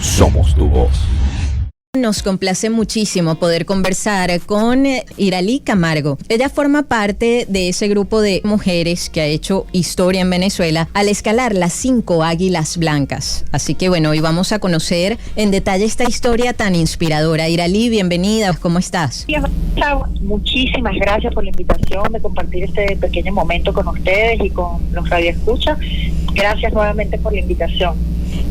Somos tu voz. Nos complace muchísimo poder conversar con Iralí Camargo. Ella forma parte de ese grupo de mujeres que ha hecho historia en Venezuela al escalar las 5 águilas blancas. Así que bueno, hoy vamos a conocer en detalle esta historia tan inspiradora. Iralí, bienvenida, ¿cómo estás? Muchísimas gracias por la invitación de compartir este pequeño momento con ustedes y con los radioescuchas. Gracias nuevamente por la invitación.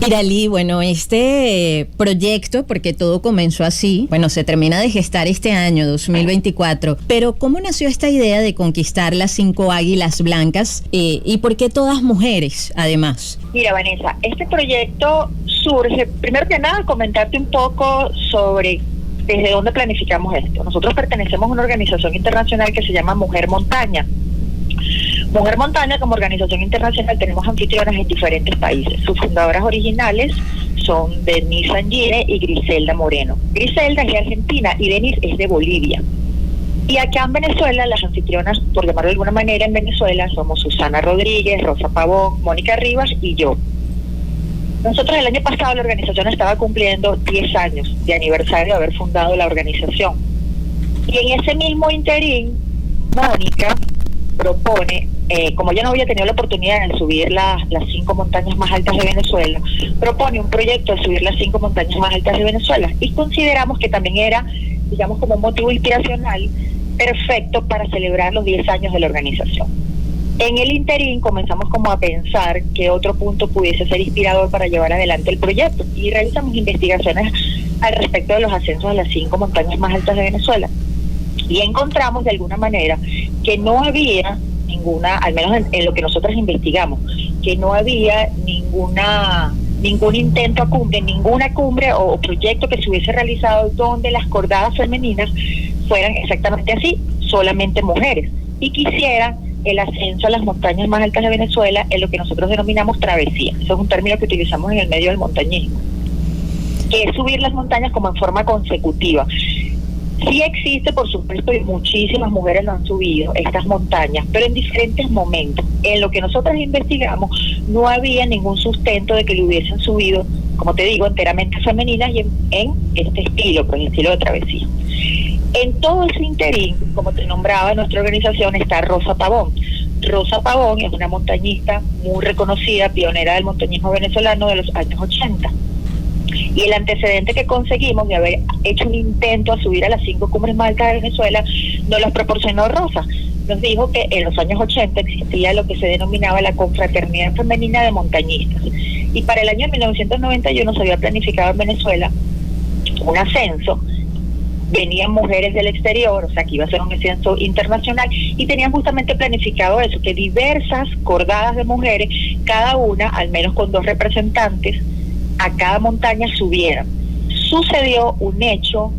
Iralí, bueno, este proyecto, porque todo comenzó así, bueno, se termina de gestar este año, 2024, pero ¿cómo nació esta idea de conquistar las 5 águilas blancas y por qué todas mujeres, además? Mira, Vanessa, este proyecto surge, primero que nada, comentarte un poco sobre desde dónde planificamos esto. Nosotros pertenecemos a una organización internacional que se llama Mujer Montaña. Mujer Montaña, como organización internacional, tenemos anfitrionas en diferentes países. Sus fundadoras originales son Denise Angire y Griselda Moreno. Griselda es de Argentina y Denise es de Bolivia. Y acá en Venezuela, las anfitrionas, por llamarlo de alguna manera, en Venezuela somos Susana Rodríguez, Rosa Pavón, Mónica Rivas y yo. Nosotros el año pasado la organización estaba cumpliendo 10 años de aniversario de haber fundado la organización. Y en ese mismo interín, Mónica propone, como ya no había tenido la oportunidad de subir las 5 montañas más altas de Venezuela, propone un proyecto de subir las 5 montañas más altas de Venezuela y consideramos que también era, digamos, como un motivo inspiracional perfecto para celebrar los 10 años de la organización. En el interín comenzamos como a pensar qué otro punto pudiese ser inspirador para llevar adelante el proyecto y realizamos investigaciones al respecto de los ascensos a las 5 montañas más altas de Venezuela. Y encontramos de alguna manera que no había ninguna, al menos en lo que nosotros investigamos, que no había ningún intento a cumbre, ninguna cumbre o proyecto que se hubiese realizado donde las cordadas femeninas fueran exactamente así, solamente mujeres, y quisieran el ascenso a las montañas más altas de Venezuela en lo que nosotros denominamos travesía. Eso es un término que utilizamos en el medio del montañismo, que es subir las montañas como en forma consecutiva. Sí existe, por supuesto, y muchísimas mujeres lo han subido, estas montañas, pero en diferentes momentos. En lo que nosotros investigamos, no había ningún sustento de que lo hubiesen subido, como te digo, enteramente femeninas y en este estilo, pues el estilo de travesía. En todo ese interín, como te nombraba, en nuestra organización está Rosa Pavón. Rosa Pavón es una montañista muy reconocida, pionera del montañismo venezolano de los años 80. Y el antecedente que conseguimos de haber hecho un intento a subir a las 5 cumbres más altas de Venezuela nos los proporcionó Rosa. Nos dijo que en los años 80 existía lo que se denominaba la Confraternidad Femenina de Montañistas. Y para el año 1991 se había planificado en Venezuela un ascenso. Venían mujeres del exterior, o sea que iba a ser un ascenso internacional, y tenían justamente planificado eso, que diversas cordadas de mujeres, cada una, al menos con 2 representantes, a cada montaña subieran. Sucedió un hecho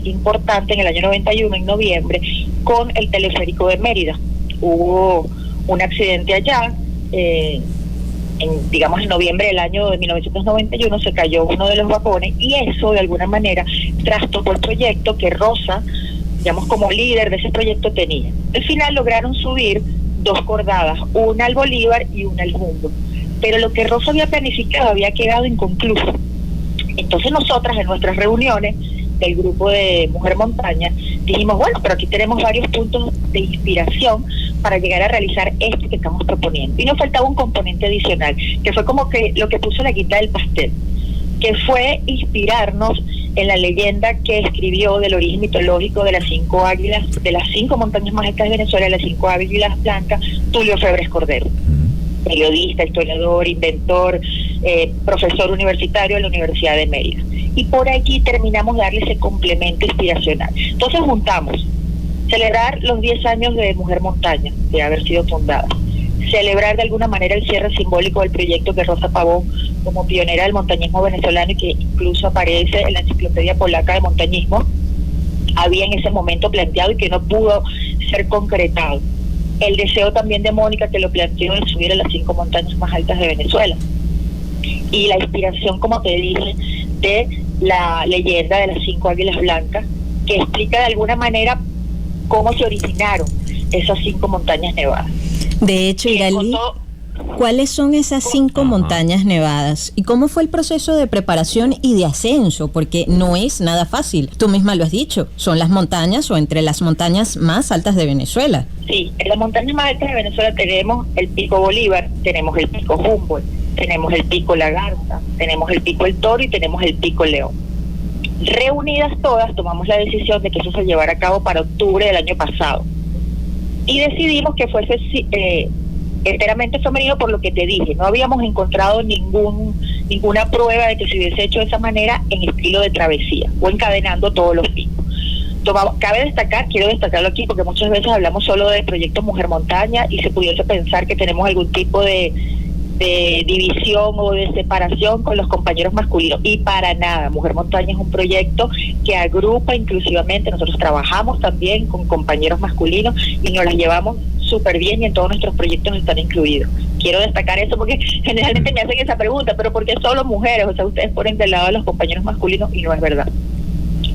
importante en el año 91, en noviembre, con el teleférico de Mérida. Hubo un accidente allá, en noviembre del año de 1991 se cayó uno de los vagones y eso de alguna manera trastocó el proyecto que Rosa, digamos como líder de ese proyecto, tenía. Al final lograron subir 2 cordadas, una al Bolívar y una al Mundo, pero lo que Rosa había planificado había quedado inconcluso. Entonces nosotras en nuestras reuniones del grupo de Mujer Montaña dijimos, bueno, pero aquí tenemos varios puntos de inspiración para llegar a realizar esto que estamos proponiendo. Y nos faltaba un componente adicional, que fue como que lo que puso la guinda del pastel, que fue inspirarnos en la leyenda que escribió del origen mitológico de las 5 águilas, de las 5 montañas más altas de Venezuela, las 5 águilas blancas, Tulio Febres Cordero. Periodista, historiador, inventor, profesor universitario de la Universidad de Mérida. Y por aquí terminamos de darle ese complemento inspiracional. Entonces juntamos celebrar los 10 años de Mujer Montaña, de haber sido fundada, celebrar de alguna manera el cierre simbólico del proyecto de Rosa Pavón como pionera del montañismo venezolano y que incluso aparece en la Enciclopedia Polaca de Montañismo, había en ese momento planteado y que no pudo ser concretado. El deseo también de Mónica, que lo planteó, de subir a las 5 montañas más altas de Venezuela. Y la inspiración, como te dije, de la leyenda de las 5 águilas blancas, que explica de alguna manera cómo se originaron esas 5 montañas nevadas. De hecho, Iralí, ¿Cuáles son esas 5 montañas nevadas? ¿Y cómo fue el proceso de preparación y de ascenso? Porque no es nada fácil. Tú misma lo has dicho, son las montañas o entre las montañas más altas de Venezuela. Sí, en las montañas más altas de Venezuela tenemos el Pico Bolívar, tenemos el Pico Humboldt, tenemos el Pico La Garza, tenemos el Pico El Toro y tenemos el Pico León. Reunidas todas, tomamos la decisión de que eso se llevara a cabo para octubre del año pasado. Y decidimos que fuese enteramente femenino, por lo que te dije. No habíamos encontrado ninguna prueba de que se hubiese hecho de esa manera en estilo de travesía o encadenando todos los picos. Quiero destacarlo aquí porque muchas veces hablamos solo de Proyecto Mujer Montaña y se pudiese pensar que tenemos algún tipo de división o de separación con los compañeros masculinos, y para nada. Mujer Montaña es un proyecto que agrupa inclusivamente. Nosotros trabajamos también con compañeros masculinos y nos las llevamos súper bien, y en todos nuestros proyectos están incluidos. Quiero destacar eso porque generalmente me hacen esa pregunta, pero ¿por qué solo mujeres? O sea, ustedes ponen del lado a los compañeros masculinos, y no es verdad.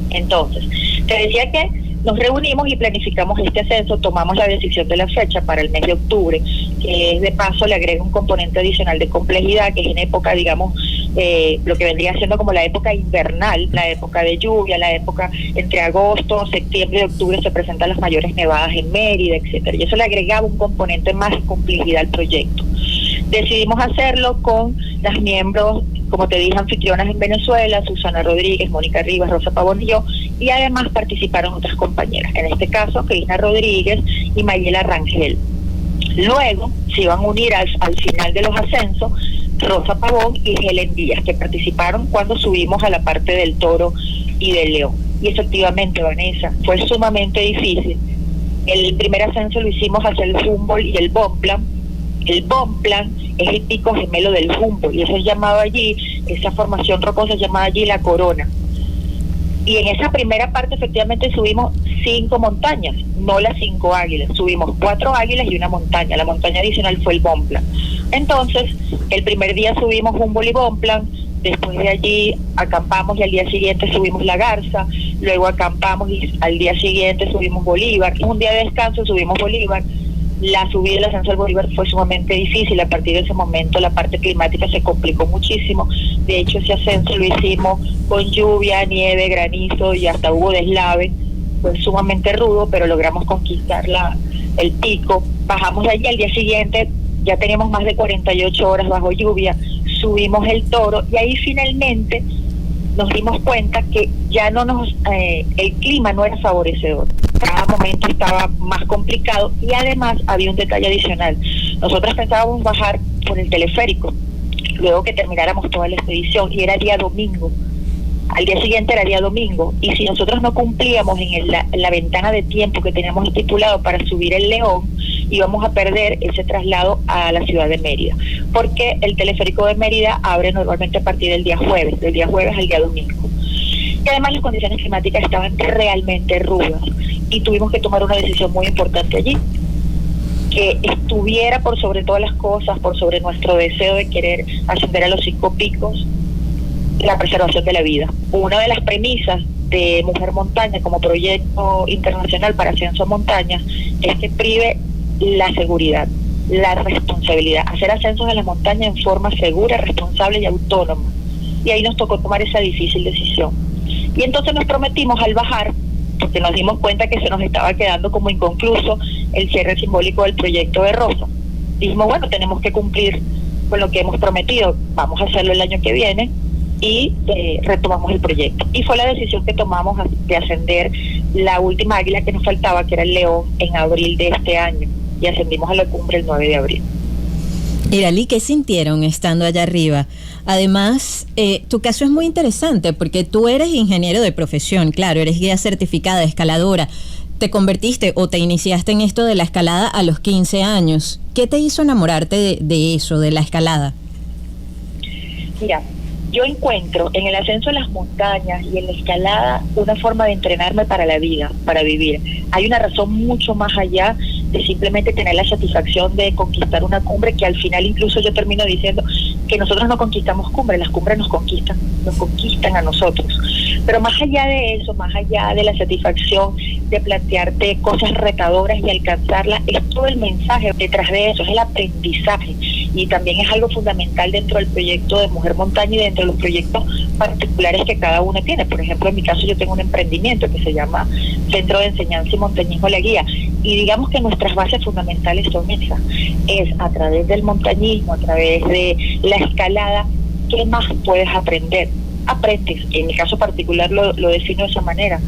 Entonces, te decía que nos reunimos y planificamos este ascenso, tomamos la decisión de la fecha para el mes de octubre, que de paso le agrega un componente adicional de complejidad, que es en época, digamos, lo que vendría siendo como la época invernal, la época de lluvia, la época entre agosto, septiembre y octubre se presentan las mayores nevadas en Mérida, etcétera, y eso le agregaba un componente más de complejidad al proyecto. Decidimos hacerlo con las miembros, como te dije, anfitrionas en Venezuela, Susana Rodríguez, Mónica Rivas, Rosa Pavón y yo, y además participaron otras compañeras, en este caso Cristina Rodríguez y Mayela Rangel. Luego se iban a unir al final de los ascensos Rosa Pavón y Helen Díaz, que participaron cuando subimos a la parte del Toro y del León. Y efectivamente, Vanessa, fue sumamente difícil. El primer ascenso lo hicimos hacia el Humboldt y el Bonpland. El Bonpland es el pico gemelo del Humboldt, y eso es llamado allí, esa formación rocosa es llamada allí la Corona. Y en esa primera parte efectivamente subimos 5 montañas, no las 5 águilas. Subimos 4 águilas y una montaña. La montaña adicional fue el Bonpland. Entonces, el primer día subimos Humboldt y Bonpland, después de allí acampamos y al día siguiente subimos La Garza, luego acampamos y al día siguiente subimos Bolívar. Un día de descanso subimos Bolívar. La subida del ascenso al Bolívar fue sumamente difícil. A partir de ese momento la parte climática se complicó muchísimo. De hecho, ese ascenso lo hicimos con lluvia, nieve, granizo y hasta hubo deslave. Fue sumamente rudo, pero logramos conquistar el pico. Bajamos de allí al día siguiente, ya teníamos más de 48 horas bajo lluvia, subimos el Toro y ahí finalmente nos dimos cuenta que ya el clima no era favorecedor. Cada momento estaba más complicado y además había un detalle adicional. Nosotros pensábamos bajar por el teleférico luego que termináramos toda la expedición, y era día domingo. Al día siguiente era día domingo, y si nosotros no cumplíamos en la ventana de tiempo que teníamos estipulado para subir el León, íbamos a perder ese traslado a la ciudad de Mérida, porque el teleférico de Mérida abre normalmente a partir del día jueves al día domingo. Y además las condiciones climáticas estaban realmente rudas, y tuvimos que tomar una decisión muy importante allí, que estuviera por sobre todas las cosas, por sobre nuestro deseo de querer ascender a los 5 picos, la preservación de la vida. Una de las premisas de Mujer Montaña como proyecto internacional para ascenso a montañas es que prive la seguridad, la responsabilidad, hacer ascensos a la montaña en forma segura, responsable y autónoma. Y ahí nos tocó tomar esa difícil decisión. Y entonces nos prometimos al bajar, porque nos dimos cuenta que se nos estaba quedando como inconcluso el cierre simbólico del proyecto de Rosa. Dijimos, bueno, tenemos que cumplir con lo que hemos prometido, vamos a hacerlo el año que viene, y retomamos el proyecto. Y fue la decisión que tomamos de ascender la última águila que nos faltaba, que era el León, en abril de este año, y ascendimos a la cumbre el 9 de abril. Iralí, ¿qué sintieron estando allá arriba? Además, tu caso es muy interesante porque tú eres ingeniero de profesión, claro, eres guía certificada, escaladora. Te convertiste o te iniciaste en esto de la escalada a los 15 años. ¿Qué te hizo enamorarte de eso, de la escalada? Mira, yo encuentro en el ascenso a las montañas y en la escalada una forma de entrenarme para la vida, para vivir. Hay una razón mucho más allá de simplemente tener la satisfacción de conquistar una cumbre, que al final incluso yo termino diciendo que nosotros no conquistamos cumbres, las cumbres nos conquistan a nosotros. Pero más allá de eso, más allá de la satisfacción de plantearte cosas retadoras y alcanzarlas, es todo el mensaje detrás de eso, es el aprendizaje. y también es algo fundamental dentro del proyecto de Mujer Montaña y dentro de los proyectos particulares que cada uno tiene. Por ejemplo, en mi caso yo tengo un emprendimiento que se llama Centro de Enseñanza y Montañismo La Guía, y digamos que nuestras bases fundamentales son esas, es a través del montañismo, a través de la escalada, ¿qué más puedes aprender? Aprendes, en mi caso particular lo defino de esa manera,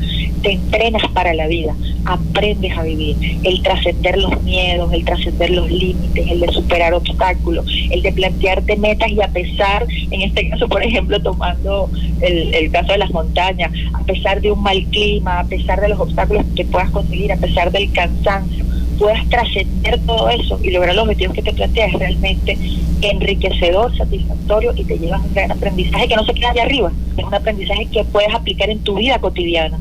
te entrenas para la vida, aprendes a vivir, el trascender los miedos, el trascender los límites, el de superar obstáculos, el de plantearte metas y a pesar, en este caso por ejemplo tomando el caso de las montañas, a pesar de un mal clima, a pesar de los obstáculos que puedas conseguir, a pesar del cansancio, puedas trascender todo eso y lograr los objetivos que te planteas, es realmente enriquecedor, satisfactorio y te llevas un gran aprendizaje que no se queda allá arriba, es un aprendizaje que puedes aplicar en tu vida cotidiana.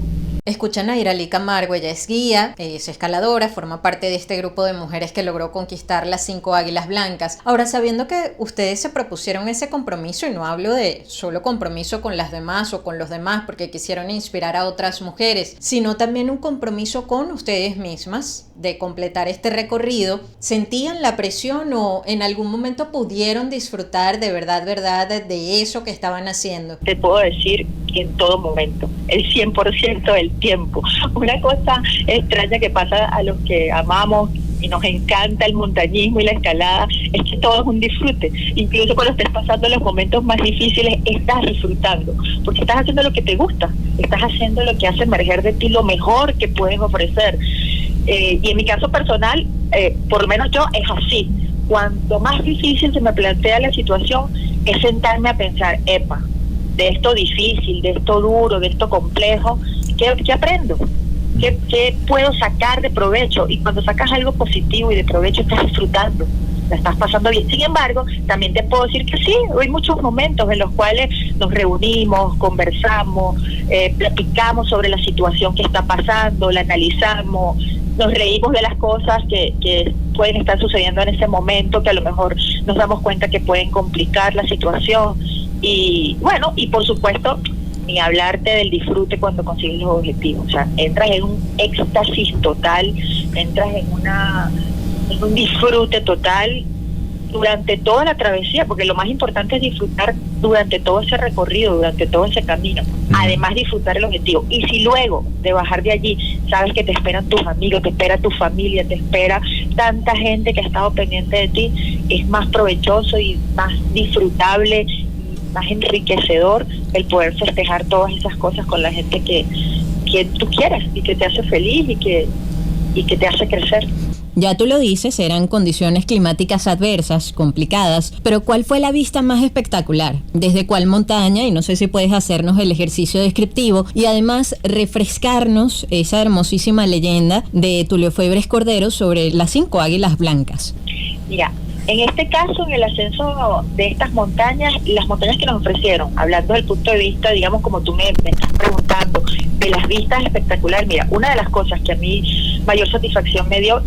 Escuchan a Iralí Camargo, ella es guía, es escaladora, forma parte de este grupo de mujeres que logró conquistar las 5 águilas blancas. Ahora, sabiendo que ustedes se propusieron ese compromiso, y no hablo de solo compromiso con las demás o con los demás porque quisieron inspirar a otras mujeres, sino también un compromiso con ustedes mismas de completar este recorrido, ¿sentían la presión o en algún momento pudieron disfrutar de verdad de eso que estaban haciendo? Te puedo decir que en todo momento, el 100% del tiempo. Una cosa extraña que pasa a los que amamos y nos encanta el montañismo y la escalada es que todo es un disfrute. Incluso cuando estés pasando los momentos más difíciles, estás disfrutando, porque estás haciendo lo que te gusta, estás haciendo lo que hace emerger de ti lo mejor que puedes ofrecer. Y en mi caso personal, por lo menos yo, es así. Cuanto más difícil se me plantea la situación, es sentarme a pensar, epa, de esto difícil, de esto duro, de esto complejo, ¿qué aprendo? ¿Qué puedo sacar de provecho? Y cuando sacas algo positivo y de provecho, estás disfrutando, la estás pasando bien. Sin embargo, también te puedo decir que sí, hay muchos momentos en los cuales nos reunimos, conversamos, platicamos sobre la situación que está pasando, la analizamos, nos reímos de las cosas que pueden estar sucediendo en ese momento, que a lo mejor nos damos cuenta que pueden complicar la situación. Y bueno, y por supuesto, ni hablarte del disfrute cuando consigues los objetivos. O sea, entras en un éxtasis total, entras en un disfrute total durante toda la travesía, porque lo más importante es disfrutar durante todo ese recorrido, durante todo ese camino. Además, disfrutar el objetivo. Y si luego de bajar de allí sabes que te esperan tus amigos, te espera tu familia, te espera tanta gente que ha estado pendiente de ti, es más provechoso y más disfrutable y más enriquecedor el poder festejar todas esas cosas con la gente que tú quieres y que te hace feliz y que te hace crecer. Ya tú lo dices, eran condiciones climáticas adversas, complicadas, pero ¿cuál fue la vista más espectacular? ¿Desde cuál montaña? Y no sé si puedes hacernos el ejercicio descriptivo y además refrescarnos esa hermosísima leyenda de Tulio Febres Cordero sobre las 5 águilas blancas. Mira, en este caso, en el ascenso de estas montañas, las montañas que nos ofrecieron, hablando del punto de vista, digamos, como tú me estás preguntando, de las vistas espectaculares, mira, una de las cosas que a mí mayor satisfacción me dio,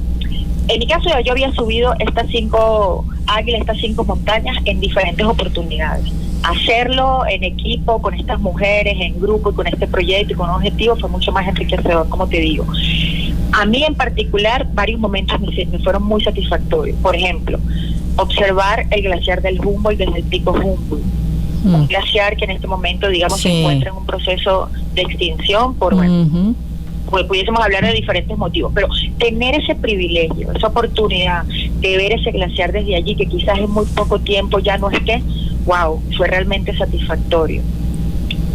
en mi caso yo había subido estas 5 águilas, estas 5 montañas en diferentes oportunidades. Hacerlo en equipo, con estas mujeres, en grupo, y con este proyecto y con un objetivo fue mucho más enriquecedor, como te digo. A mí en particular, varios momentos me fueron muy satisfactorios. Por ejemplo, observar el glaciar del Humboldt desde el pico Humboldt. Un glaciar que en este momento, digamos, se encuentra en un proceso de extinción por, pues pudiésemos hablar de diferentes motivos, pero tener ese privilegio, esa oportunidad de ver ese glaciar desde allí, que quizás en muy poco tiempo ya no esté, wow, fue realmente satisfactorio.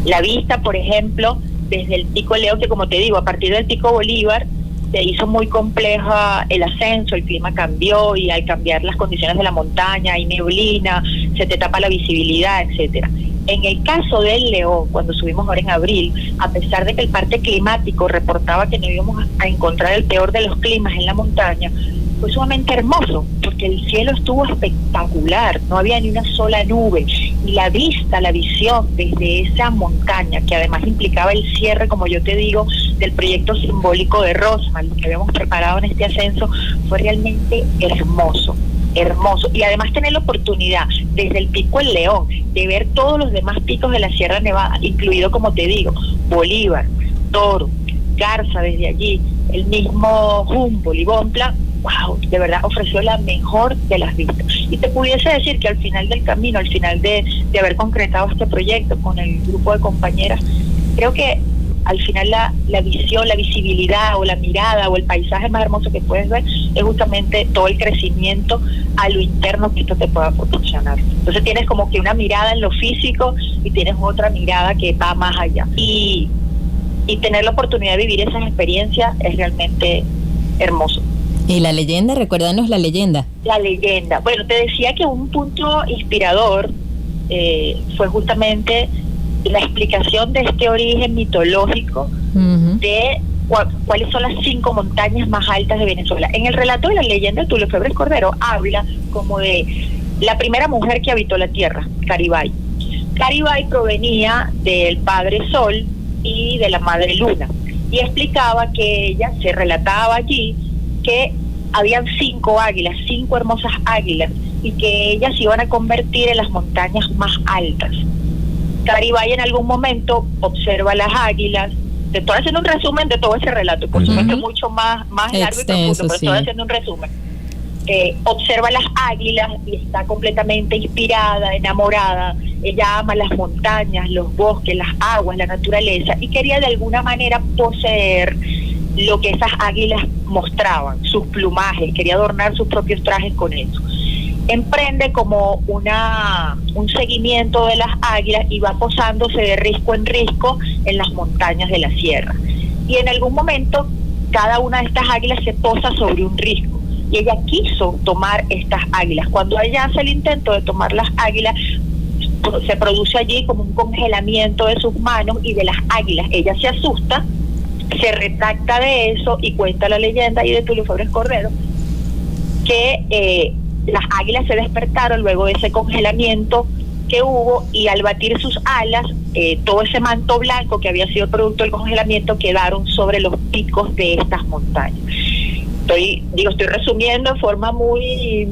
La vista, por ejemplo, desde el pico León, que como te digo, a partir del pico Bolívar, se hizo muy compleja el ascenso, el clima cambió y al cambiar las condiciones de la montaña, hay neblina, se te tapa la visibilidad, etcétera. En el caso del León, cuando subimos ahora en abril, a pesar de que el parte climático reportaba que no íbamos a encontrar el peor de los climas en la montaña, fue sumamente hermoso, porque el cielo estuvo espectacular, no había ni una sola nube, y la vista, la visión desde esa montaña, que además implicaba el cierre, como yo te digo, del proyecto simbólico de Rosmal, que habíamos preparado en este ascenso, fue realmente hermoso. Y además tener la oportunidad desde el pico El León de ver todos los demás picos de la Sierra Nevada, incluido, como te digo, Bolívar, Toro, Garza desde allí, el mismo Humboldt y Bompla, wow, de verdad ofreció la mejor de las vistas. Y te pudiese decir que al final del camino, al final de haber concretado este proyecto con el grupo de compañeras, creo que al final la visión, la visibilidad o la mirada o el paisaje más hermoso que puedes ver es justamente todo el crecimiento a lo interno que esto te pueda proporcionar. Entonces tienes como que una mirada en lo físico y tienes otra mirada que va más allá. Y tener la oportunidad de vivir esas experiencias es realmente hermoso. ¿Y la leyenda? Recuérdanos la leyenda. La leyenda. Bueno, te decía que un punto inspirador fue justamente la explicación de este origen mitológico de cuáles son las 5 montañas más altas de Venezuela. En el relato de la leyenda de Tulio Febres Cordero habla como de la primera mujer que habitó la tierra, Caribay. Caribay provenía del padre Sol y de la madre Luna, y explicaba que ella, se relataba allí que habían 5 águilas, 5 hermosas águilas, y que ellas se iban a convertir en las montañas más altas. Caribay en algún momento observa las águilas. Te estoy haciendo un resumen de todo ese relato, por supuesto mucho más largo y profundo, pero estoy haciendo un resumen. Observa las águilas y está completamente inspirada, enamorada. Ella ama las montañas, los bosques, las aguas, la naturaleza, y quería de alguna manera poseer lo que esas águilas mostraban, sus plumajes, quería adornar sus propios trajes con eso. Emprende como un seguimiento de las águilas y va posándose de risco en risco en las montañas de la sierra. Y en algún momento cada una de estas águilas se posa sobre un risco y ella quiso tomar estas águilas. Cuando ella hace el intento de tomar las águilas, se produce allí como un congelamiento de sus manos y de las águilas. Ella se asusta, se retracta de eso y cuenta la leyenda y de Tulio Febres Cordero que las águilas se despertaron luego de ese congelamiento que hubo, y al batir sus alas, todo ese manto blanco que había sido producto del congelamiento quedaron sobre los picos de estas montañas. Estoy resumiendo de forma muy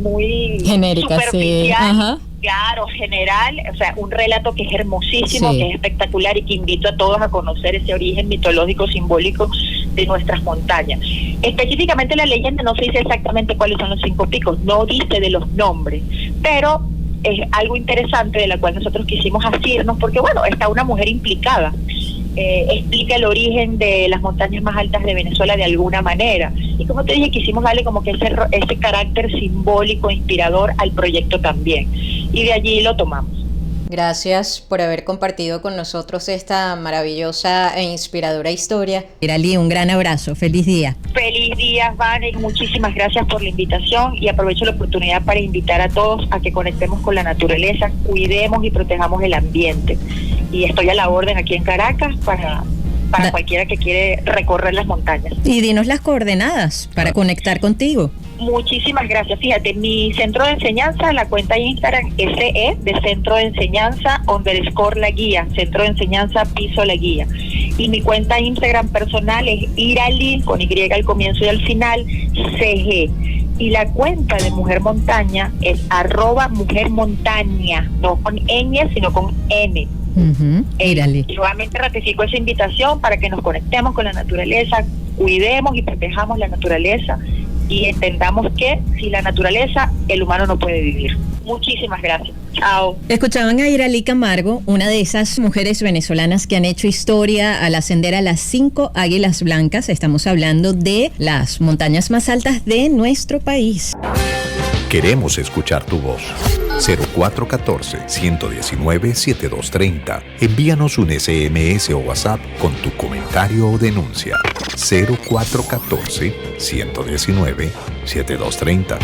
genérica, superficial, claro, general, o sea, un relato que es hermosísimo, que es espectacular y que invito a todos a conocer ese origen mitológico, simbólico de nuestras montañas. Específicamente la leyenda no se dice exactamente cuáles son los 5 picos, no dice de los nombres, pero es algo interesante de la cual nosotros quisimos asirnos, porque bueno, está una mujer implicada. Explica el origen de las montañas más altas de Venezuela de alguna manera, y como te dije, quisimos darle como que ese carácter simbólico, inspirador al proyecto también, y de allí lo tomamos. Gracias por haber compartido con nosotros esta maravillosa e inspiradora historia. Iralí, un gran abrazo, feliz día. Feliz día, Vane, y muchísimas gracias por la invitación, y aprovecho la oportunidad para invitar a todos a que conectemos con la naturaleza, cuidemos y protejamos el ambiente. Y estoy a la orden aquí en Caracas para cualquiera que quiere recorrer las montañas. Y dinos las coordenadas para conectar contigo. Muchísimas gracias. Fíjate, mi centro de enseñanza, la cuenta de Instagram SE de Centro de Enseñanza _ La Guía, Centro de Enseñanza _ La Guía. Y mi cuenta de Instagram personal es Iralí, con Y al comienzo y al final, CG. Y la cuenta de Mujer Montaña es @mujermontaña, no con ñ, sino con N. Iralí. Y nuevamente ratifico esa invitación para que nos conectemos con la naturaleza, cuidemos y protejamos la naturaleza y entendamos que sin la naturaleza el humano no puede vivir. Muchísimas gracias. Chao. Escuchaban a Iralí Camargo, una de esas mujeres venezolanas que han hecho historia al ascender a las 5 águilas blancas. Estamos hablando de las montañas más altas de nuestro país. Queremos escuchar tu voz. 0414-119-7230. Envíanos un SMS o WhatsApp con tu comentario o denuncia. 0414-119-7230.